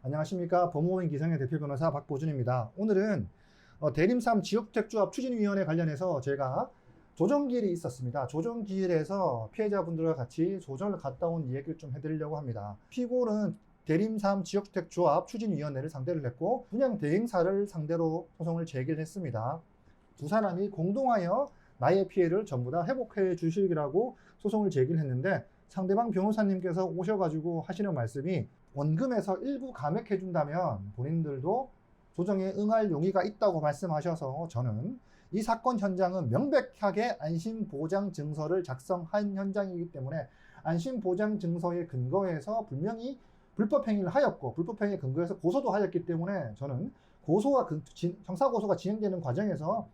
안녕하십니까. 법무법인 기성의 대표 변호사 박보준입니다. 오늘은 대림3 지역주택조합 추진위원회 관련해서 제가 조정기일이 있었습니다. 조정기일에서 피해자분들과 같이 조정을 갔다 온 얘기를 좀 해드리려고 합니다. 피고는 대림3 지역주택조합 추진위원회를 상대를 했고 분양 대행사를 상대로 소송을 제기를 했습니다. 두 사람이 공동하여 나의 피해를 전부 다 회복해 주시기라고 소송을 제기를 했는데 상대방 변호사님께서 오셔가지고 하시는 말씀이 원금에서 일부 감액해 준다면 본인들도 조정에 응할 용의가 있다고 말씀하셔서 저는 이 사건 현장은 명백하게 안심보장증서를 작성한 현장이기 때문에 안심보장증서에 근거해서 분명히 불법행위를 하였고 불법행위에 근거해서 고소도 하였기 때문에 저는 형사고소가 진행되는 과정에서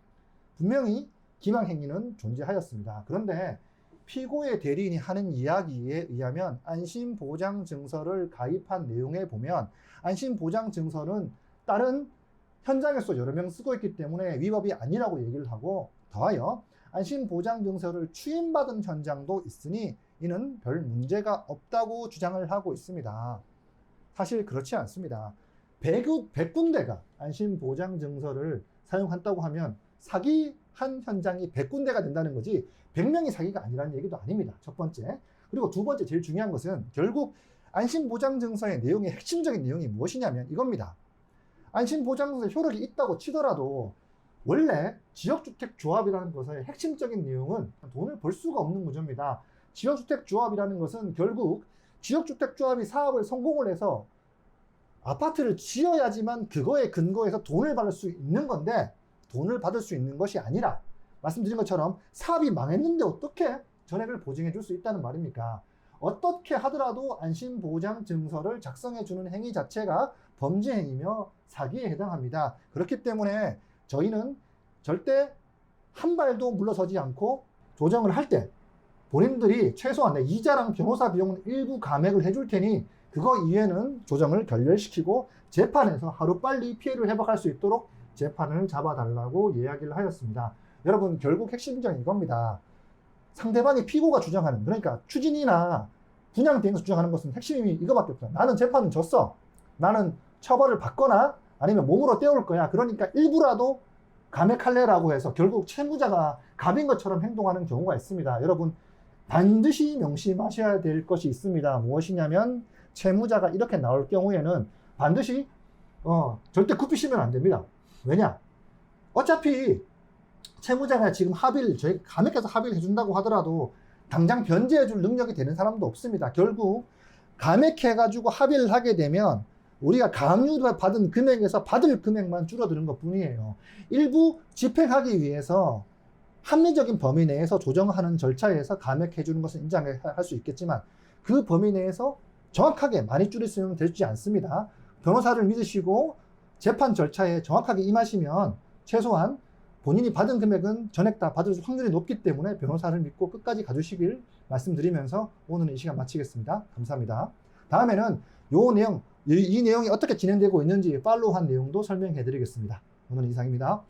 분명히 기망행위는 존재하였습니다. 그런데 피고의 대리인이 하는 이야기에 의하면 안심보장증서를 가입한 내용에 보면 안심보장증서는 다른 현장에서 여러 명 쓰고 있기 때문에 위법이 아니라고 얘기를 하고 더하여 안심보장증서를 추임받은 현장도 있으니 이는 별 문제가 없다고 주장을 하고 있습니다. 사실 그렇지 않습니다. 100군데가 안심보장증서를 사용한다고 하면 사기한 현장이 100군데가 된다는 거지 100명이 사기가 아니라는 얘기도 아닙니다. 첫 번째. 그리고 두 번째 제일 중요한 것은 결국 안심보장증서의 내용의 핵심적인 내용이 무엇이냐면 이겁니다. 안심보장증서 효력이 있다고 치더라도 원래 지역주택조합이라는 것의 핵심적인 내용은 돈을 벌 수가 없는 구조입니다. 지역주택조합이라는 것은 결국 지역주택조합이 사업을 성공을 해서 아파트를 지어야지만 그거에 근거해서 돈을 받을 수 있는 건데 돈을 받을 수 있는 것이 아니라 말씀드린 것처럼 사업이 망했는데 어떻게 전액을 보증해 줄 수 있다는 말입니까? 어떻게 하더라도 안심보장증서를 작성해 주는 행위 자체가 범죄 행위며 사기에 해당합니다. 그렇기 때문에 저희는 절대 한 발도 물러서지 않고 조정을 할 때 본인들이 최소한 이자랑 변호사 비용은 일부 감액을 해줄 테니 그거 이외에는 조정을 결렬시키고 재판에서 하루빨리 피해를 회복할 수 있도록 재판을 잡아달라고 이야기를 하였습니다. 여러분 결국 핵심적인 이겁니다. 상대방이 피고가 주장하는 그러니까 추진이나 분양대행사 주장하는 것은 핵심이 이거밖에 없다. 나는 재판은 졌어. 나는 처벌을 받거나 아니면 몸으로 때울 거야. 그러니까 일부라도 감액할래라고 해서 결국 채무자가 갑인 것처럼 행동하는 경우가 있습니다. 여러분 반드시 명심하셔야 될 것이 있습니다. 무엇이냐면 채무자가 이렇게 나올 경우에는 반드시 절대 굽히시면 안 됩니다. 왜냐? 어차피 채무자가 지금 저희 감액해서 합의를 해준다고 하더라도 당장 변제해줄 능력이 되는 사람도 없습니다. 결국 감액해가지고 합의를 하게 되면 우리가 강요를 받은 금액에서 받을 금액만 줄어드는 것 뿐이에요. 일부 집행하기 위해서 합리적인 범위 내에서 조정하는 절차에서 감액해주는 것은 인정할 수 있겠지만 그 범위 내에서 정확하게 많이 줄였으면 되지 않습니다. 변호사를 믿으시고 재판 절차에 정확하게 임하시면 최소한 본인이 받은 금액은 전액 다 받을 확률이 높기 때문에 변호사를 믿고 끝까지 가주시길 말씀드리면서 오늘은 이 시간 마치겠습니다. 감사합니다. 다음에는 이 내용이 어떻게 진행되고 있는지 팔로우한 내용도 설명해 드리겠습니다. 오늘은 이상입니다.